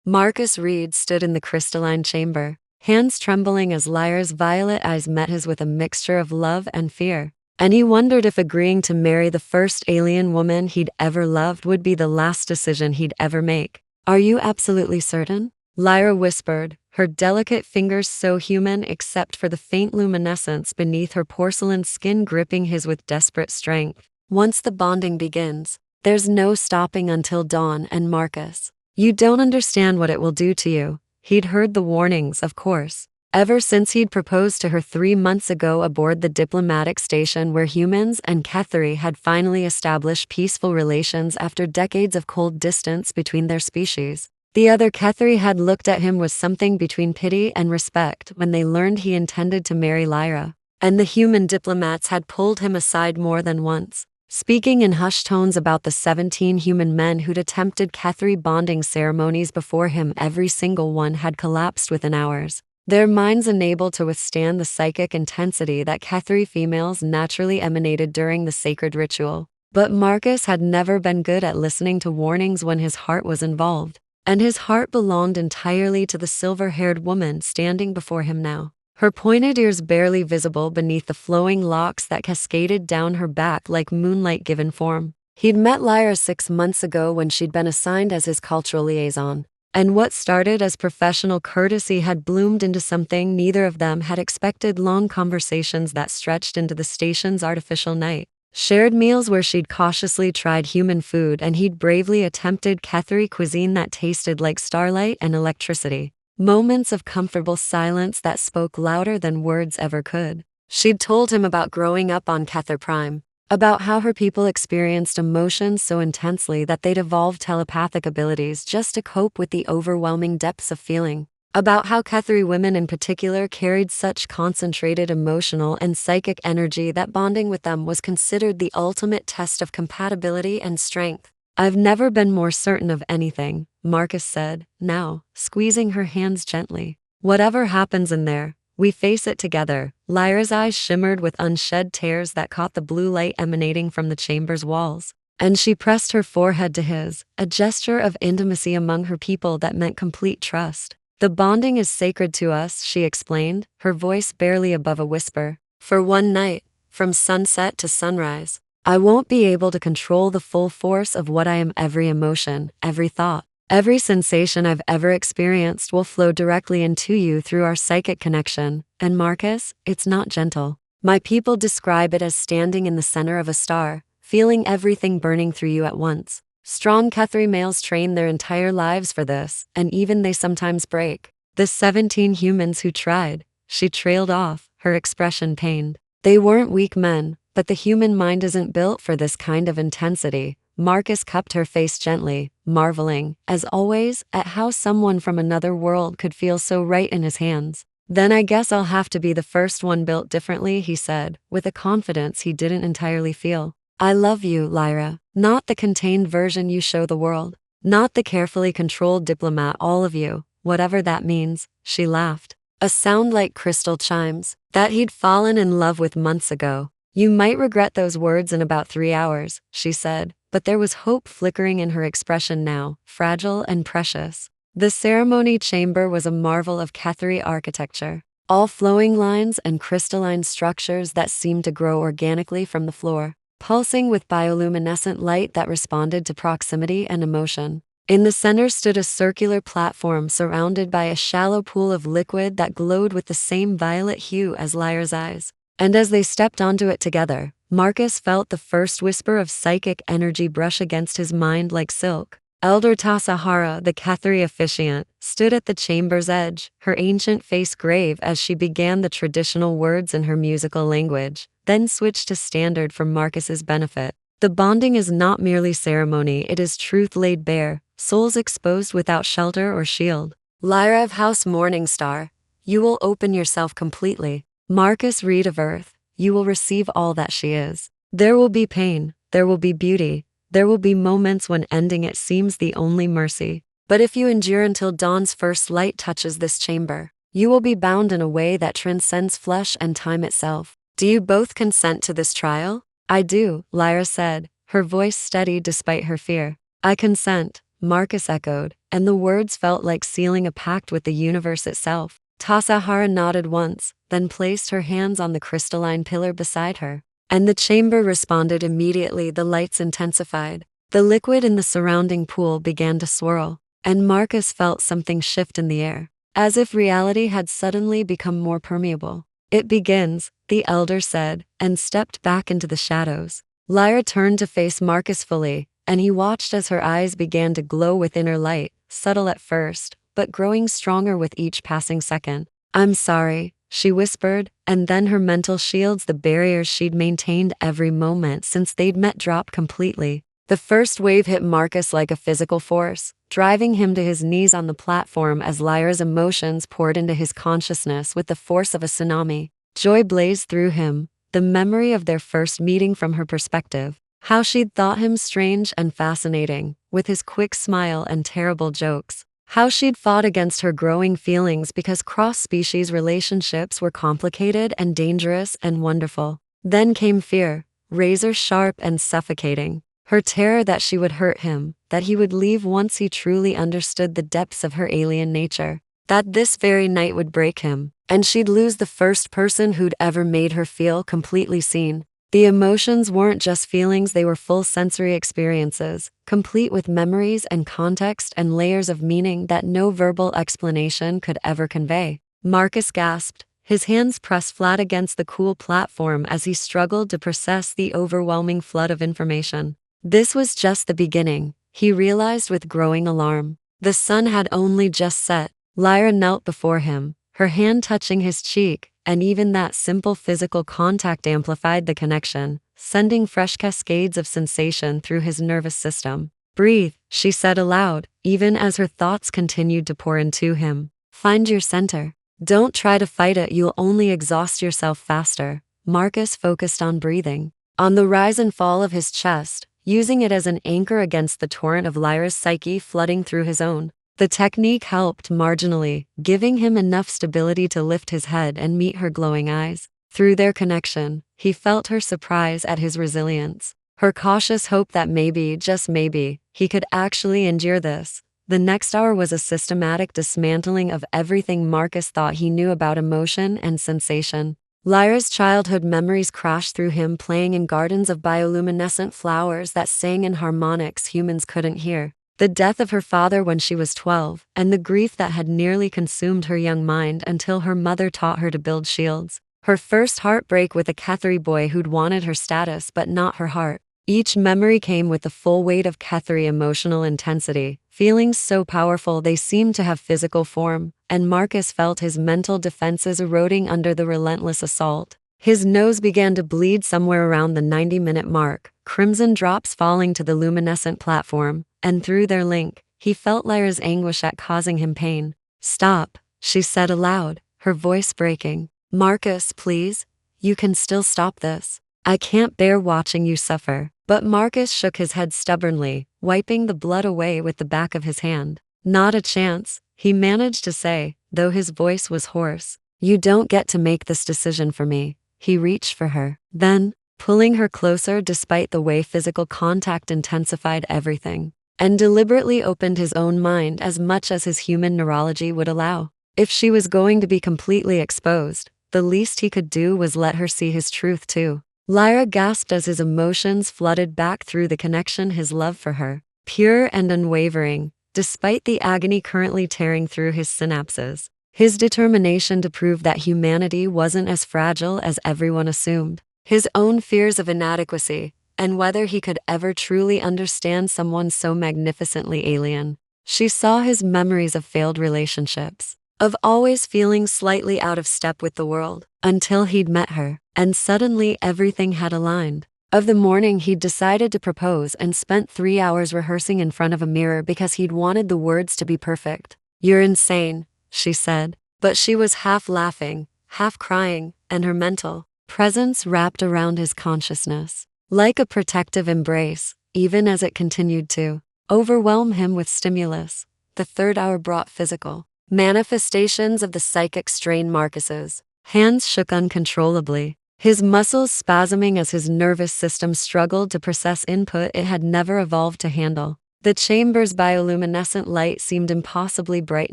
Marcus Reed stood in the crystalline chamber, hands trembling as Lyra's violet eyes met his with a mixture of love and fear. And he wondered if agreeing to marry the first alien woman he'd ever loved would be the last decision he'd ever make. "Are you absolutely certain?" Lyra whispered, her delicate fingers so human except for the faint luminescence beneath her porcelain skin gripping his with desperate strength. "Once the bonding begins, there's no stopping until dawn. And Marcus, you don't understand what it will do to you." He'd heard the warnings, of course, ever since he'd proposed to her 3 months ago aboard the diplomatic station where humans and kethari had finally established peaceful relations after decades of cold distance between their species. The other kethari had looked at him with something between pity and respect when they learned he intended to marry Lyra, and the human diplomats had pulled him aside more than once, speaking in hushed tones about the 17 human men who'd attempted kethari bonding ceremonies before him. Every single one had collapsed within hours, their minds unable to withstand the psychic intensity that kethari females naturally emanated during the sacred ritual. But Marcus had never been good at listening to warnings when his heart was involved, and his heart belonged entirely to the silver-haired woman standing before him now, her pointed ears barely visible beneath the flowing locks that cascaded down her back like moonlight given form. He'd met Lyra 6 months ago when she'd been assigned as his cultural liaison, and what started as professional courtesy had bloomed into something neither of them had expected: long conversations that stretched into the station's artificial night, shared meals where she'd cautiously tried human food and he'd bravely attempted kethari cuisine that tasted like starlight and electricity, moments of comfortable silence that spoke louder than words ever could. She'd told him about growing up on Kethar Prime, about how her people experienced emotions so intensely that they'd evolved telepathic abilities just to cope with the overwhelming depths of feeling, about how kethari women in particular carried such concentrated emotional and psychic energy that bonding with them was considered the ultimate test of compatibility and strength. "I've never been more certain of anything," Marcus said, now, squeezing her hands gently. "Whatever happens in there, we face it together." Lyra's eyes shimmered with unshed tears that caught the blue light emanating from the chamber's walls, and she pressed her forehead to his, a gesture of intimacy among her people that meant complete trust. "The bonding is sacred to us," she explained, her voice barely above a whisper. "For one night, from sunset to sunrise, I won't be able to control the full force of what I am. Every emotion, every thought, every sensation I've ever experienced will flow directly into you through our psychic connection. And Marcus, it's not gentle. My people describe it as standing in the center of a star, feeling everything burning through you at once. Strong kethari males train their entire lives for this, and even they sometimes break. The 17 humans who tried," she trailed off, her expression pained. "They weren't weak men, but the human mind isn't built for this kind of intensity." Marcus cupped her face gently, marveling, as always, at how someone from another world could feel so right in his hands. "Then I guess I'll have to be the first one built differently," he said, with a confidence he didn't entirely feel. "I love you, Lyra, not the contained version you show the world, not the carefully controlled diplomat. All of you, whatever that means." She laughed, a sound like crystal chimes, that he'd fallen in love with months ago. "You might regret those words in about 3 hours, she said, but there was hope flickering in her expression now, fragile and precious. The ceremony chamber was a marvel of kethari architecture, all flowing lines and crystalline structures that seemed to grow organically from the floor, pulsing with bioluminescent light that responded to proximity and emotion. In the center stood a circular platform surrounded by a shallow pool of liquid that glowed with the same violet hue as Lyra's eyes. And as they stepped onto it together, Marcus felt the first whisper of psychic energy brush against his mind like silk. Elder Tasahara, the kethari officiant, stood at the chamber's edge, her ancient face grave as she began the traditional words in her musical language, then switched to standard for Marcus's benefit. "The bonding is not merely ceremony, it is truth laid bare, souls exposed without shelter or shield. Lyra of House Morningstar, you will open yourself completely. Marcus Reed of Earth, you will receive all that she is. There will be pain, there will be beauty, there will be moments when ending it seems the only mercy. But if you endure until dawn's first light touches this chamber, you will be bound in a way that transcends flesh and time itself. Do you both consent to this trial?" "I do," Lyra said, her voice steady despite her fear. "I consent," Marcus echoed, and the words felt like sealing a pact with the universe itself. Tasahara nodded once, then placed her hands on the crystalline pillar beside her. And the chamber responded immediately. The lights intensified. The liquid in the surrounding pool began to swirl, and Marcus felt something shift in the air, as if reality had suddenly become more permeable. It begins, the elder said, and stepped back into the shadows. Lyra turned to face Marcus fully, and he watched as her eyes began to glow with inner light, subtle at first, but growing stronger with each passing second. "I'm sorry," she whispered, and then her mental shields, the barriers she'd maintained every moment since they'd met, dropped completely. The first wave hit Marcus like a physical force, driving him to his knees on the platform as Lyra's emotions poured into his consciousness with the force of a tsunami. Joy blazed through him, the memory of their first meeting from her perspective, how she'd thought him strange and fascinating, with his quick smile and terrible jokes. How she'd fought against her growing feelings because cross-species relationships were complicated and dangerous and wonderful. Then came fear, razor-sharp and suffocating. Her terror that she would hurt him, that he would leave once he truly understood the depths of her alien nature, that this very night would break him, and she'd lose the first person who'd ever made her feel completely seen. The emotions weren't just feelings, they were full sensory experiences, complete with memories and context and layers of meaning that no verbal explanation could ever convey. Marcus gasped, his hands pressed flat against the cool platform as he struggled to process the overwhelming flood of information. This was just the beginning, he realized with growing alarm. The sun had only just set. Lyra knelt before him, her hand touching his cheek, and even that simple physical contact amplified the connection, sending fresh cascades of sensation through his nervous system. "Breathe," she said aloud, even as her thoughts continued to pour into him. "Find your center. Don't try to fight it, you'll only exhaust yourself faster." Marcus focused on breathing, on the rise and fall of his chest, using it as an anchor against the torrent of Lyra's psyche flooding through his own. The technique helped marginally, giving him enough stability to lift his head and meet her glowing eyes. Through their connection, he felt her surprise at his resilience, her cautious hope that maybe, just maybe, he could actually endure this. The next hour was a systematic dismantling of everything Marcus thought he knew about emotion and sensation. Lyra's childhood memories crashed through him, playing in gardens of bioluminescent flowers that sang in harmonics humans couldn't hear. The death of her father when she was 12, and the grief that had nearly consumed her young mind until her mother taught her to build shields. Her first heartbreak with a kethari boy who'd wanted her status but not her heart. Each memory came with the full weight of kethari emotional intensity, feelings so powerful they seemed to have physical form, and Marcus felt his mental defenses eroding under the relentless assault. His nose began to bleed somewhere around the 90-minute mark, crimson drops falling to the luminescent platform, and through their link, he felt Lyra's anguish at causing him pain. "Stop," she said aloud, her voice breaking. "Marcus, please. You can still stop this. I can't bear watching you suffer." But Marcus shook his head stubbornly, wiping the blood away with the back of his hand. "Not a chance," he managed to say, though his voice was hoarse. "You don't get to make this decision for me." He reached for her, then, pulling her closer despite the way physical contact intensified everything, and deliberately opened his own mind as much as his human neurology would allow. If she was going to be completely exposed, the least he could do was let her see his truth too. Lyra gasped as his emotions flooded back through the connection, his love for her, pure and unwavering, despite the agony currently tearing through his synapses. His determination to prove that humanity wasn't as fragile as everyone assumed. His own fears of inadequacy, and whether he could ever truly understand someone so magnificently alien. She saw his memories of failed relationships, of always feeling slightly out of step with the world, until he'd met her, and suddenly everything had aligned. Of the morning he'd decided to propose and spent 3 hours rehearsing in front of a mirror because he'd wanted the words to be perfect. "You're insane," she said, but she was half laughing, half crying, and her mental presence wrapped around his consciousness, like a protective embrace, even as it continued to overwhelm him with stimulus. The third hour brought physical manifestations of the psychic strain. Marcus's hands shook uncontrollably, his muscles spasming as his nervous system struggled to process input it had never evolved to handle. The chamber's bioluminescent light seemed impossibly bright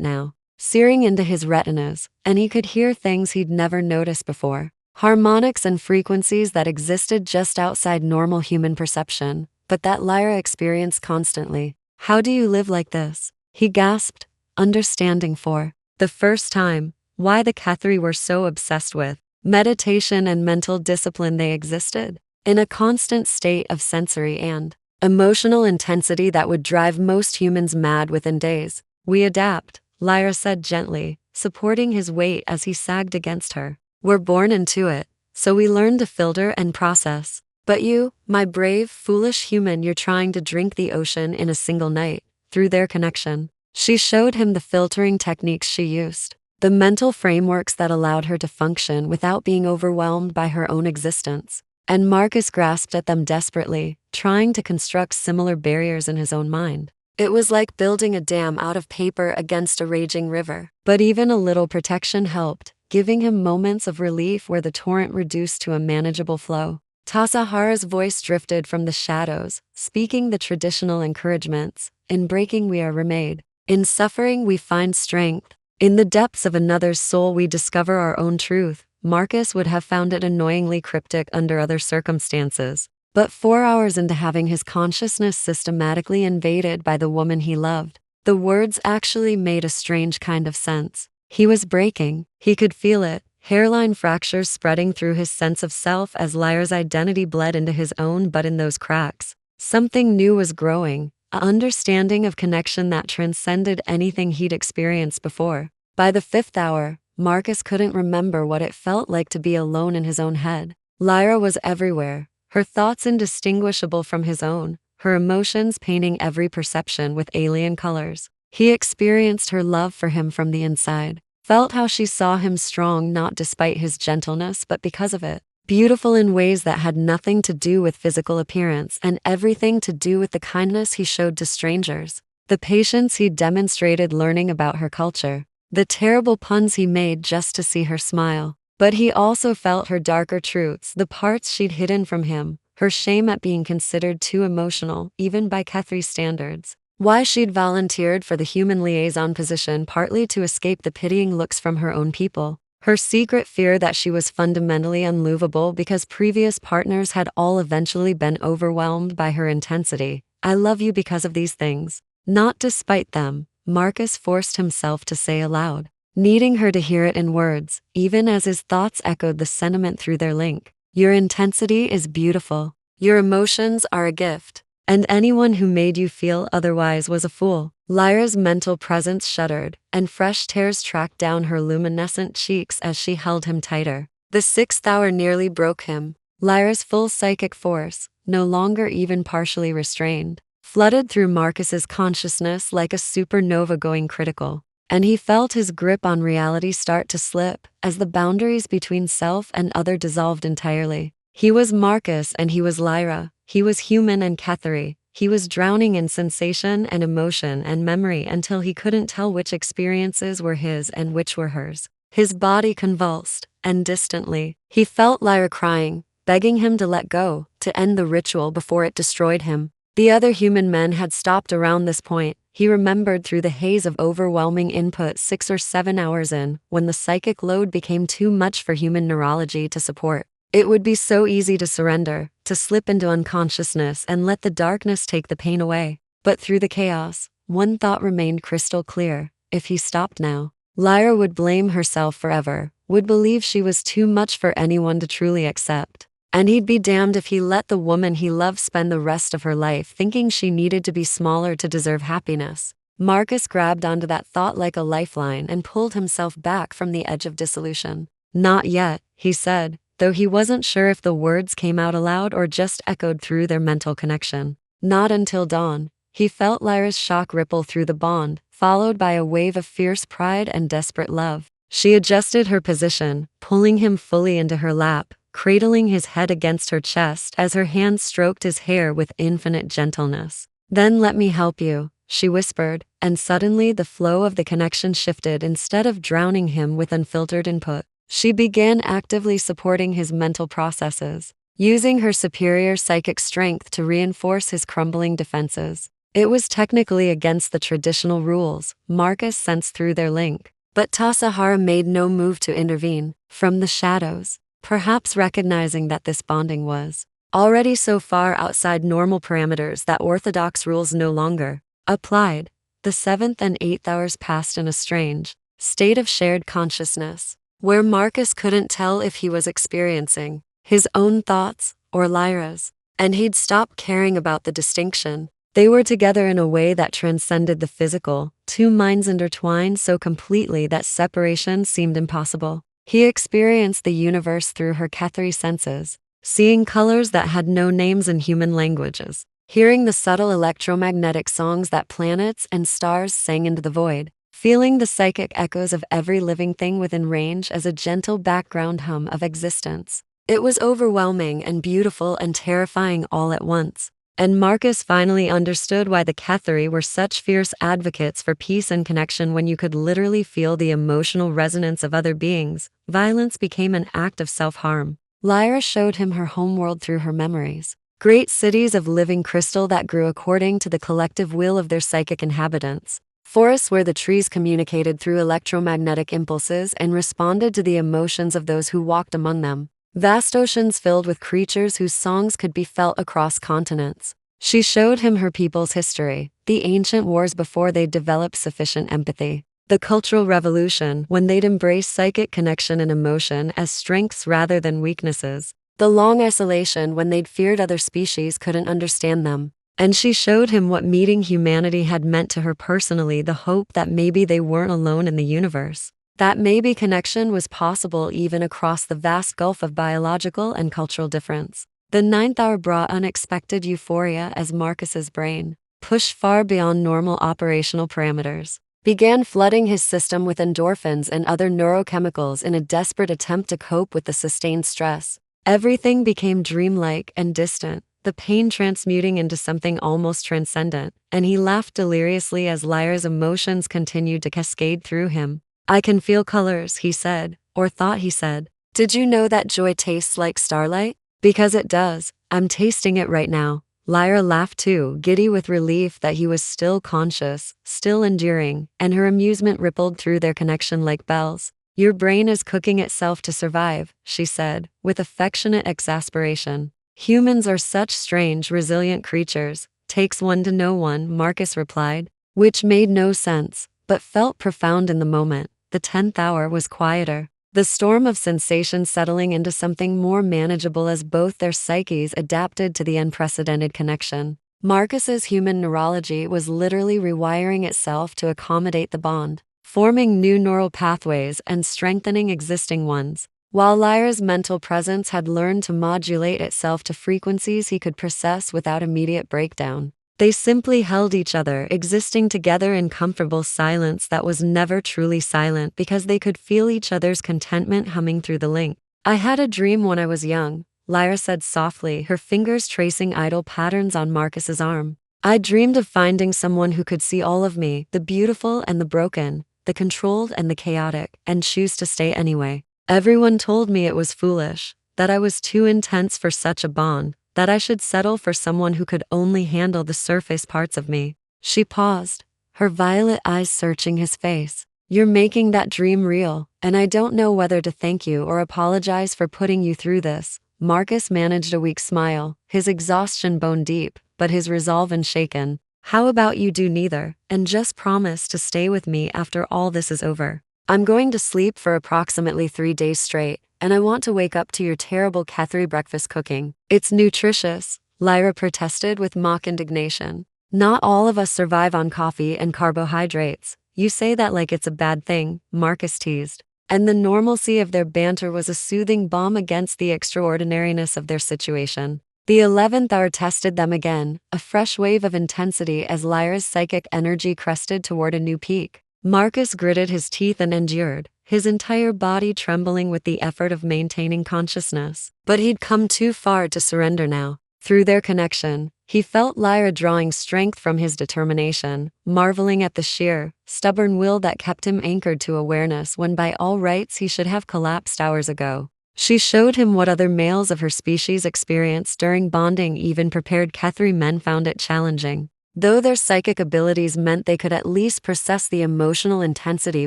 now, searing into his retinas, and he could hear things he'd never noticed before. Harmonics and frequencies that existed just outside normal human perception, but that Lyra experienced constantly. "How do you live like this?" he gasped, understanding for the first time why the kethari were so obsessed with meditation and mental discipline. They existed in a constant state of sensory and emotional intensity that would drive most humans mad within days. "We adapt," Lyra said gently, supporting his weight as he sagged against her. "We're born into it, so we learn to filter and process. But you, my brave, foolish human, you're trying to drink the ocean in a single night." Through their connection, she showed him the filtering techniques she used, the mental frameworks that allowed her to function without being overwhelmed by her own existence. And Marcus grasped at them desperately, trying to construct similar barriers in his own mind. It was like building a dam out of paper against a raging river. But even a little protection helped, giving him moments of relief where the torrent reduced to a manageable flow. Tasahara's voice drifted from the shadows, speaking the traditional encouragements. "In breaking we are remade. In suffering we find strength. In the depths of another's soul we discover our own truth." Marcus would have found it annoyingly cryptic under other circumstances. But 4 hours into having his consciousness systematically invaded by the woman he loved, the words actually made a strange kind of sense. He was breaking. He could feel it, hairline fractures spreading through his sense of self as Lyra's identity bled into his own. But in those cracks, something new was growing, an understanding of connection that transcended anything he'd experienced before. By the 5th hour, Marcus couldn't remember what it felt like to be alone in his own head. Lyra was everywhere, her thoughts indistinguishable from his own, her emotions painting every perception with alien colors. He experienced her love for him from the inside, felt how she saw him strong not despite his gentleness but because of it, beautiful in ways that had nothing to do with physical appearance and everything to do with the kindness he showed to strangers, the patience he demonstrated learning about her culture, the terrible puns he made just to see her smile. But he also felt her darker truths, the parts she'd hidden from him, her shame at being considered too emotional, even by kethari standards. Why she'd volunteered for the human liaison position partly to escape the pitying looks from her own people. Her secret fear that she was fundamentally unlovable because previous partners had all eventually been overwhelmed by her intensity. "I love you because of these things, not despite them," Marcus forced himself to say aloud, needing her to hear it in words, even as his thoughts echoed the sentiment through their link. "Your intensity is beautiful. Your emotions are a gift. And anyone who made you feel otherwise was a fool." Lyra's mental presence shuddered, and fresh tears tracked down her luminescent cheeks as she held him tighter. The 6th hour nearly broke him. Lyra's full psychic force, no longer even partially restrained, flooded through Marcus's consciousness like a supernova going critical. And he felt his grip on reality start to slip, as the boundaries between self and other dissolved entirely. He was Marcus and he was Lyra. He was human and kethari. He was drowning in sensation and emotion and memory until he couldn't tell which experiences were his and which were hers. His body convulsed, and distantly, he felt Lyra crying, begging him to let go, to end the ritual before it destroyed him. The other human men had stopped around this point. He remembered through the haze of overwhelming input 6 or 7 hours in, when the psychic load became too much for human neurology to support. It would be so easy to surrender, to slip into unconsciousness and let the darkness take the pain away. But through the chaos, one thought remained crystal clear. If he stopped now, Lyra would blame herself forever, would believe she was too much for anyone to truly accept. And he'd be damned if he let the woman he loved spend the rest of her life thinking she needed to be smaller to deserve happiness. Marcus grabbed onto that thought like a lifeline and pulled himself back from the edge of dissolution. "Not yet," he said, though he wasn't sure if the words came out aloud or just echoed through their mental connection. "Not until dawn." He felt Lyra's shock ripple through the bond, followed by a wave of fierce pride and desperate love. She adjusted her position, pulling him fully into her lap, cradling his head against her chest as her hands stroked his hair with infinite gentleness. "Then let me help you," she whispered, and suddenly the flow of the connection shifted. Instead of drowning him with unfiltered input, she began actively supporting his mental processes, using her superior psychic strength to reinforce his crumbling defenses. It was technically against the traditional rules, Marcus sensed through their link. But Tasahara made no move to intervene, from the shadows, perhaps recognizing that this bonding was already so far outside normal parameters that orthodox rules no longer applied. The 7th and 8th hours passed in a strange state of shared consciousness, where Marcus couldn't tell if he was experiencing his own thoughts or Lyra's, and he'd stopped caring about the distinction. They were together in a way that transcended the physical, two minds intertwined so completely that separation seemed impossible. He experienced the universe through her kethari senses, seeing colors that had no names in human languages, hearing the subtle electromagnetic songs that planets and stars sang into the void, feeling the psychic echoes of every living thing within range as a gentle background hum of existence. It was overwhelming and beautiful and terrifying all at once. And Marcus finally understood why the kethari were such fierce advocates for peace and connection. When you could literally feel the emotional resonance of other beings, violence became an act of self-harm. Lyra showed him her homeworld through her memories. Great cities of living crystal that grew according to the collective will of their psychic inhabitants. Forests where the trees communicated through electromagnetic impulses and responded to the emotions of those who walked among them. Vast oceans filled with creatures whose songs could be felt across continents. She showed him her people's history, the ancient wars before they'd developed sufficient empathy, the cultural revolution when they'd embraced psychic connection and emotion as strengths rather than weaknesses, the long isolation when they'd feared other species couldn't understand them. And she showed him what meeting humanity had meant to her personally, the hope that maybe they weren't alone in the universe. That maybe connection was possible even across the vast gulf of biological and cultural difference. The 9th hour brought unexpected euphoria as Marcus's brain, pushed far beyond normal operational parameters, began flooding his system with endorphins and other neurochemicals in a desperate attempt to cope with the sustained stress. Everything became dreamlike and distant, the pain transmuting into something almost transcendent, and he laughed deliriously as Lyra's emotions continued to cascade through him. "I can feel colors," he said, or thought he said. "Did you know that joy tastes like starlight? Because it does. I'm tasting it right now." Lyra laughed too, giddy with relief that he was still conscious, still enduring, and her amusement rippled through their connection like bells. "Your brain is cooking itself to survive," she said, with affectionate exasperation. "Humans are such strange, resilient creatures. Takes one to know one," Marcus replied, which made no sense, but felt profound in the moment. The 10th hour was quieter, the storm of sensation settling into something more manageable as both their psyches adapted to the unprecedented connection. Marcus's human neurology was literally rewiring itself to accommodate the bond, forming new neural pathways and strengthening existing ones, while Lyra's mental presence had learned to modulate itself to frequencies he could process without immediate breakdown. They simply held each other, existing together in comfortable silence that was never truly silent because they could feel each other's contentment humming through the link. "I had a dream when I was young," Lyra said softly, her fingers tracing idle patterns on Marcus's arm. "I dreamed of finding someone who could see all of me, the beautiful and the broken, the controlled and the chaotic, and choose to stay anyway. Everyone told me it was foolish, that I was too intense for such a bond, that I should settle for someone who could only handle the surface parts of me." She paused, her violet eyes searching his face. "You're making that dream real, and I don't know whether to thank you or apologize for putting you through this." Marcus managed a weak smile, his exhaustion bone deep, but his resolve unshaken. "How about you do neither, and just promise to stay with me after all this is over? I'm going to sleep for approximately 3 days straight, and I want to wake up to your terrible kethari breakfast cooking. It's nutritious," Lyra protested with mock indignation. "Not all of us survive on coffee and carbohydrates. You say that like it's a bad thing," Marcus teased. And the normalcy of their banter was a soothing balm against the extraordinariness of their situation. The 11th hour tested them again, a fresh wave of intensity as Lyra's psychic energy crested toward a new peak. Marcus gritted his teeth and endured, his entire body trembling with the effort of maintaining consciousness. But he'd come too far to surrender now. Through their connection, he felt Lyra drawing strength from his determination, marveling at the sheer, stubborn will that kept him anchored to awareness when by all rights he should have collapsed hours ago. She showed him what other males of her species experienced during bonding. Even prepared kethari men found it challenging. though their psychic abilities meant they could at least process the emotional intensity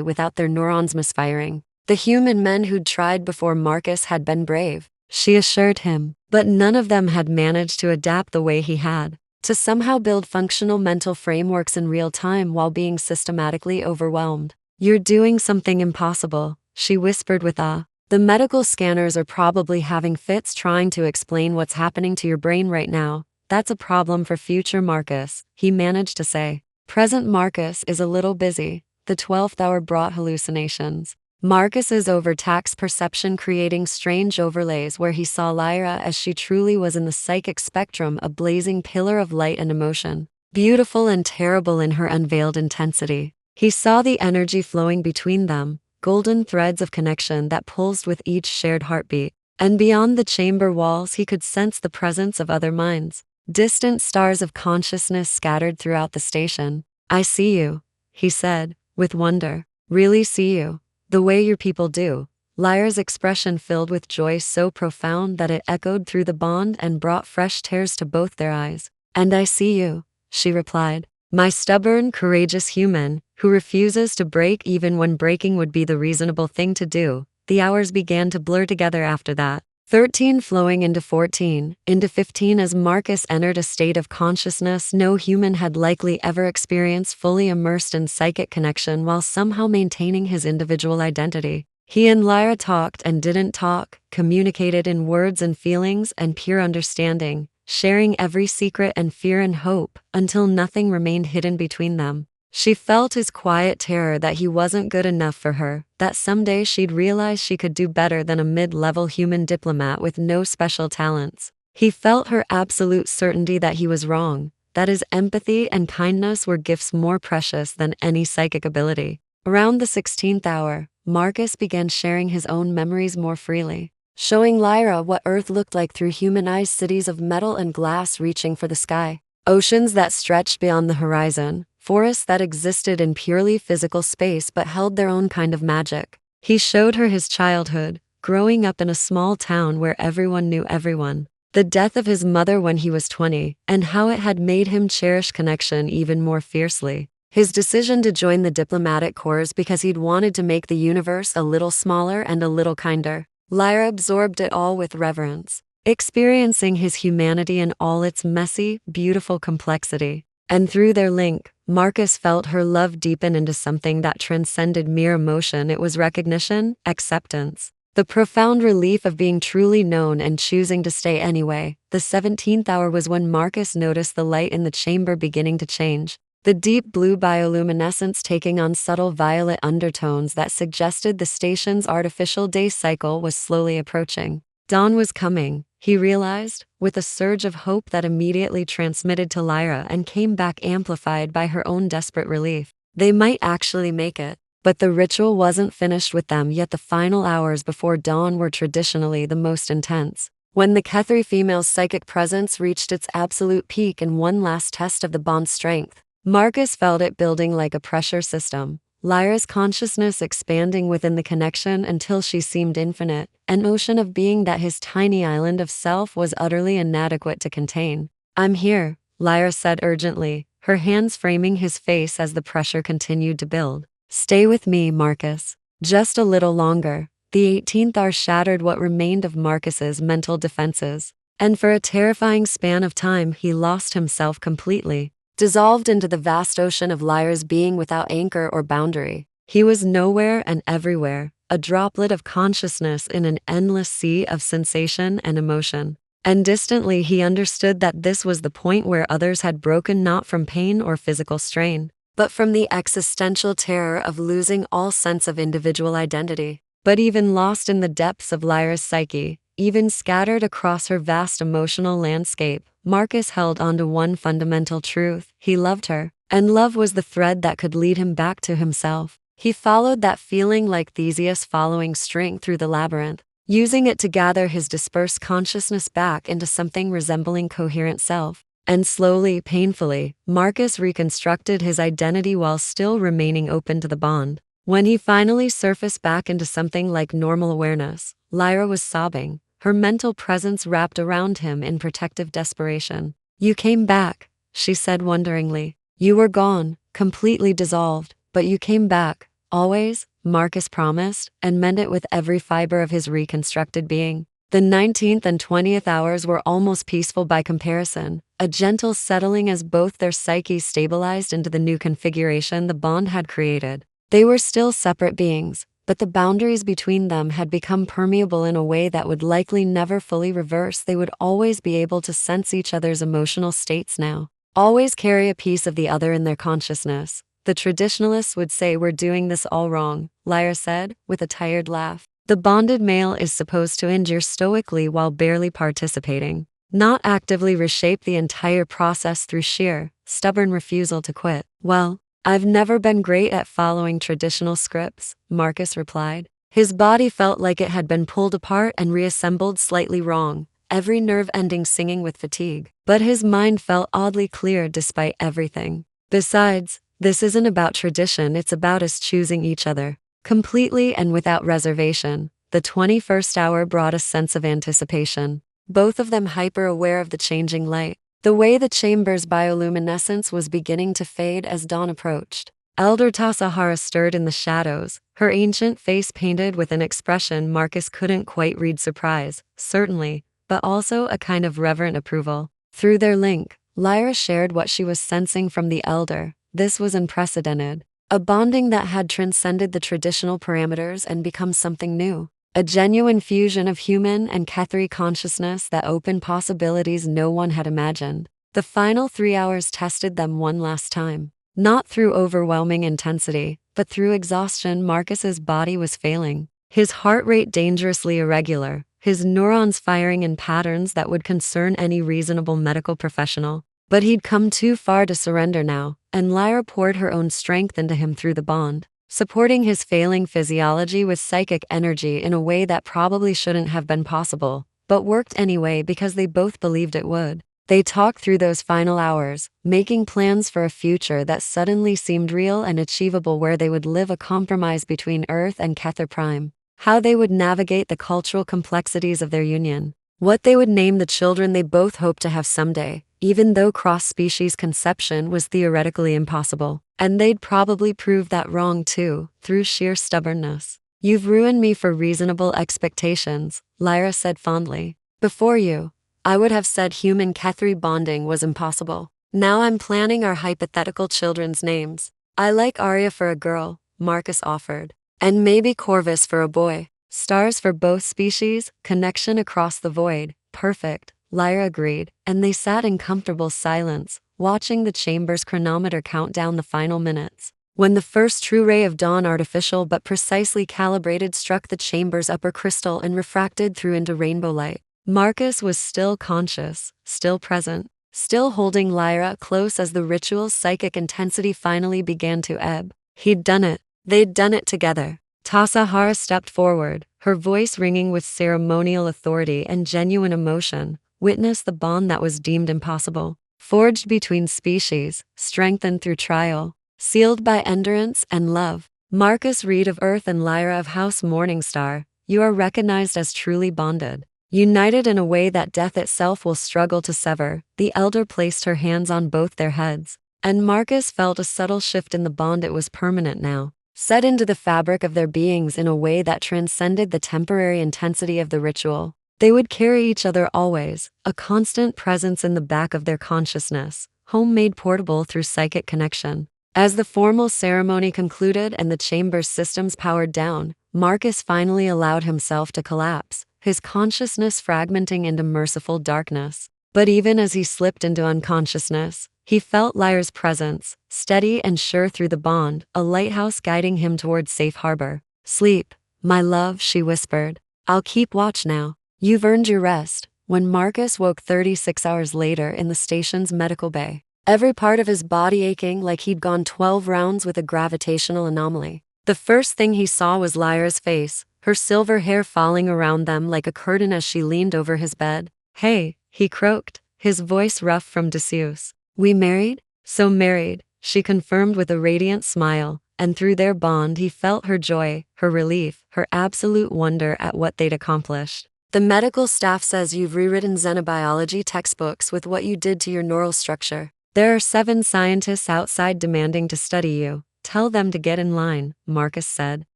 without their neurons misfiring. The human men who'd tried before Marcus had been brave, she assured him, but none of them had managed to adapt the way he had, to somehow build functional mental frameworks in real time while being systematically overwhelmed. "You're doing something impossible," she whispered with awe. "The medical scanners are probably having fits trying to explain what's happening to your brain right now. That's a problem for future Marcus," he managed to say. Present Marcus is a little busy. The 12th hour brought hallucinations. Marcus's overtaxed perception creating strange overlays where he saw Lyra as she truly was in the psychic spectrum, a blazing pillar of light and emotion, beautiful and terrible in her unveiled intensity. He saw the energy flowing between them, golden threads of connection that pulsed with each shared heartbeat. And beyond the chamber walls he could sense the presence of other minds, distant stars of consciousness scattered throughout the station. "I see you," he said, with wonder. "Really see you. The way your people do." Lyra's expression filled with joy so profound that it echoed through the bond and brought fresh tears to both their eyes. "And I see you," she replied. "My stubborn, courageous human, who refuses to break even when breaking would be the reasonable thing to do." The hours began to blur together after that. 13 flowing into 14, into 15 as Marcus entered a state of consciousness no human had likely ever experienced, fully immersed in psychic connection while somehow maintaining his individual identity. He and Lyra talked and didn't talk, communicated in words and feelings and pure understanding, sharing every secret and fear and hope, until nothing remained hidden between them. She felt his quiet terror that he wasn't good enough for her, that someday she'd realize she could do better than a mid-level human diplomat with no special talents. He felt her absolute certainty that he was wrong, that his empathy and kindness were gifts more precious than any psychic ability. Around the 16th hour, Marcus began sharing his own memories more freely, showing Lyra what Earth looked like through human-eyes, cities of metal and glass reaching for the sky, oceans that stretched beyond the horizon, forests that existed in purely physical space but held their own kind of magic. He showed her his childhood, growing up in a small town where everyone knew everyone, the death of his mother when he was 20, and how it had made him cherish connection even more fiercely. His decision to join the diplomatic corps because he'd wanted to make the universe a little smaller and a little kinder. Lyra absorbed it all with reverence, experiencing his humanity in all its messy, beautiful complexity. And through their link, Marcus felt her love deepen into something that transcended mere emotion. It was recognition, acceptance, the profound relief of being truly known and choosing to stay anyway. The 17th hour was when Marcus noticed the light in the chamber beginning to change, the deep blue bioluminescence taking on subtle violet undertones that suggested the station's artificial day cycle was slowly approaching. Dawn was coming, he realized, with a surge of hope that immediately transmitted to Lyra and came back amplified by her own desperate relief. They might actually make it. But the ritual wasn't finished with them yet. The final hours before dawn were traditionally the most intense, when the kethari female's psychic presence reached its absolute peak in one last test of the bond's strength. Marcus felt it building like a pressure system, Lyra's consciousness expanding within the connection until she seemed infinite, an ocean of being that his tiny island of self was utterly inadequate to contain. "I'm here," Lyra said urgently, her hands framing his face as the pressure continued to build. "Stay with me, Marcus. Just a little longer." The 18th hour shattered what remained of Marcus's mental defenses, and for a terrifying span of time he lost himself completely, dissolved into the vast ocean of Lyra's being without anchor or boundary. He was nowhere and everywhere, a droplet of consciousness in an endless sea of sensation and emotion. And distantly he understood that this was the point where others had broken, not from pain or physical strain, but from the existential terror of losing all sense of individual identity. But even lost in the depths of Lyra's psyche, even scattered across her vast emotional landscape, Marcus held onto one fundamental truth: he loved her, and love was the thread that could lead him back to himself. He followed that feeling like Theseus following string through the labyrinth, using it to gather his dispersed consciousness back into something resembling coherent self. And slowly, painfully, Marcus reconstructed his identity while still remaining open to the bond. When he finally surfaced back into something like normal awareness, Lyra was sobbing, her mental presence wrapped around him in protective desperation. "You came back," she said wonderingly. You were gone, completely dissolved, but you came back, always, Marcus promised, and meant it with every fiber of his reconstructed being. The 19th and 20th hours were almost peaceful by comparison, a gentle settling as both their psyches stabilized into the new configuration the bond had created. They were still separate beings, but the boundaries between them had become permeable in a way that would likely never fully reverse. They would always be able to sense each other's emotional states now, always carry a piece of the other in their consciousness. The traditionalists would say we're doing this all wrong, Lyra said, with a tired laugh. The bonded male is supposed to endure stoically while barely participating, not actively reshape the entire process through sheer, stubborn refusal to quit. Well, I've never been great at following traditional scripts, Marcus replied. His body felt like it had been pulled apart and reassembled slightly wrong, every nerve ending singing with fatigue. But his mind felt oddly clear despite everything. Besides, this isn't about tradition, it's about us choosing each other. Completely and without reservation, the 21st hour brought a sense of anticipation, both of them hyper-aware of the changing light, the way the chamber's bioluminescence was beginning to fade as dawn approached. Elder Tasahara stirred in the shadows, her ancient face painted with an expression Marcus couldn't quite read: surprise, certainly, but also a kind of reverent approval. Through their link, Lyra shared what she was sensing from the elder. This was unprecedented. A bonding that had transcended the traditional parameters and become something new. A genuine fusion of human and kethari consciousness that opened possibilities no one had imagined. The final 3 hours tested them one last time. Not through overwhelming intensity, but through exhaustion. Marcus's body was failing. His heart rate dangerously irregular, his neurons firing in patterns that would concern any reasonable medical professional. But he'd come too far to surrender now, and Lyra poured her own strength into him through the bond, supporting his failing physiology with psychic energy in a way that probably shouldn't have been possible, but worked anyway because they both believed it would. They talked through those final hours, making plans for a future that suddenly seemed real and achievable, where they would live a compromise between Earth and Kether Prime, how they would navigate the cultural complexities of their union, what they would name the children they both hoped to have someday, even though cross-species conception was theoretically impossible. And they'd probably prove that wrong too, through sheer stubbornness. You've ruined me for reasonable expectations, Lyra said fondly. Before you, I would have said human kethari bonding was impossible. Now I'm planning our hypothetical children's names. I like Arya for a girl, Marcus offered. And maybe Corvus for a boy. Stars for both species, connection across the void. Perfect, Lyra agreed, and they sat in comfortable silence, watching the chamber's chronometer count down the final minutes. When the first true ray of dawn, artificial but precisely calibrated, struck the chamber's upper crystal and refracted through into rainbow light, Marcus was still conscious, still present, still holding Lyra close as the ritual's psychic intensity finally began to ebb. He'd done it. They'd done it together. Tasahara stepped forward, her voice ringing with ceremonial authority and genuine emotion. Witness the bond that was deemed impossible, forged between species, strengthened through trial, sealed by endurance and love. Marcus Reed of Earth and Lyra of House Morningstar, you are recognized as truly bonded, united in a way that death itself will struggle to sever. The elder placed her hands on both their heads, and Marcus felt a subtle shift in the bond. It was permanent now, set into the fabric of their beings in a way that transcended the temporary intensity of the ritual. They would carry each other always, a constant presence in the back of their consciousness, homemade portable through psychic connection. As the formal ceremony concluded and the chamber's systems powered down, Marcus finally allowed himself to collapse, his consciousness fragmenting into merciful darkness. But even as he slipped into unconsciousness, he felt Lyra's presence, steady and sure through the bond, a lighthouse guiding him toward safe harbor. Sleep, my love, she whispered. I'll keep watch now. You've earned your rest. When Marcus woke 36 hours later in the station's medical bay, every part of his body aching like he'd gone 12 rounds with a gravitational anomaly, the first thing he saw was Lyra's face, her silver hair falling around them like a curtain as she leaned over his bed. Hey, he croaked, his voice rough from disuse. We married? So married, she confirmed with a radiant smile, and through their bond he felt her joy, her relief, her absolute wonder at what they'd accomplished. The medical staff says you've rewritten xenobiology textbooks with what you did to your neural structure. There are 7 scientists outside demanding to study you. Tell them to get in line, Marcus said.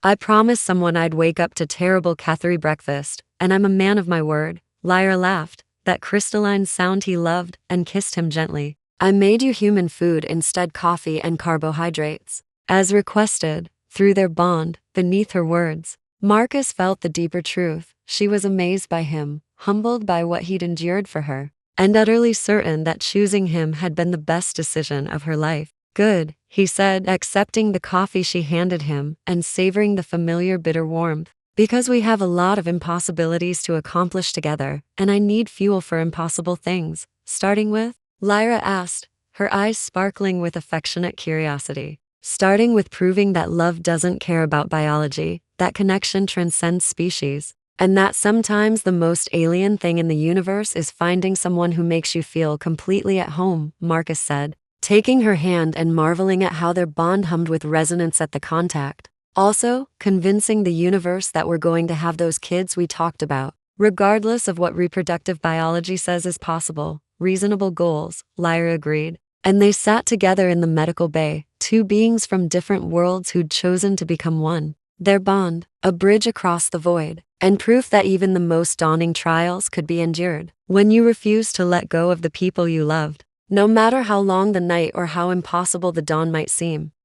I promised someone I'd wake up to terrible kethari breakfast, and I'm a man of my word. Lyra laughed, that crystalline sound he loved, and kissed him gently. I made you human food instead coffee and carbohydrates. As requested, through their bond, beneath her words, Marcus felt the deeper truth. She was amazed by him, humbled by what he'd endured for her, and utterly certain that choosing him had been the best decision of her life. Good, he said, accepting the coffee she handed him and savoring the familiar bitter warmth. Because we have a lot of impossibilities to accomplish together, and I need fuel for impossible things. Starting with? Lyra asked, her eyes sparkling with affectionate curiosity. Starting with proving that love doesn't care about biology, that connection transcends species, and that sometimes the most alien thing in the universe is finding someone who makes you feel completely at home, Marcus said, taking her hand and marveling at how their bond hummed with resonance at the contact. Also, convincing the universe that we're going to have those kids we talked about, regardless of what reproductive biology says is possible. Reasonable goals, Lyra agreed. And they sat together in the medical bay, 2 beings from different worlds who'd chosen to become one. Their bond, a bridge across the void, and proof that even the most daunting trials could be endured when you refuse to let go of the people you loved, no matter how long the night or how impossible the dawn might seem.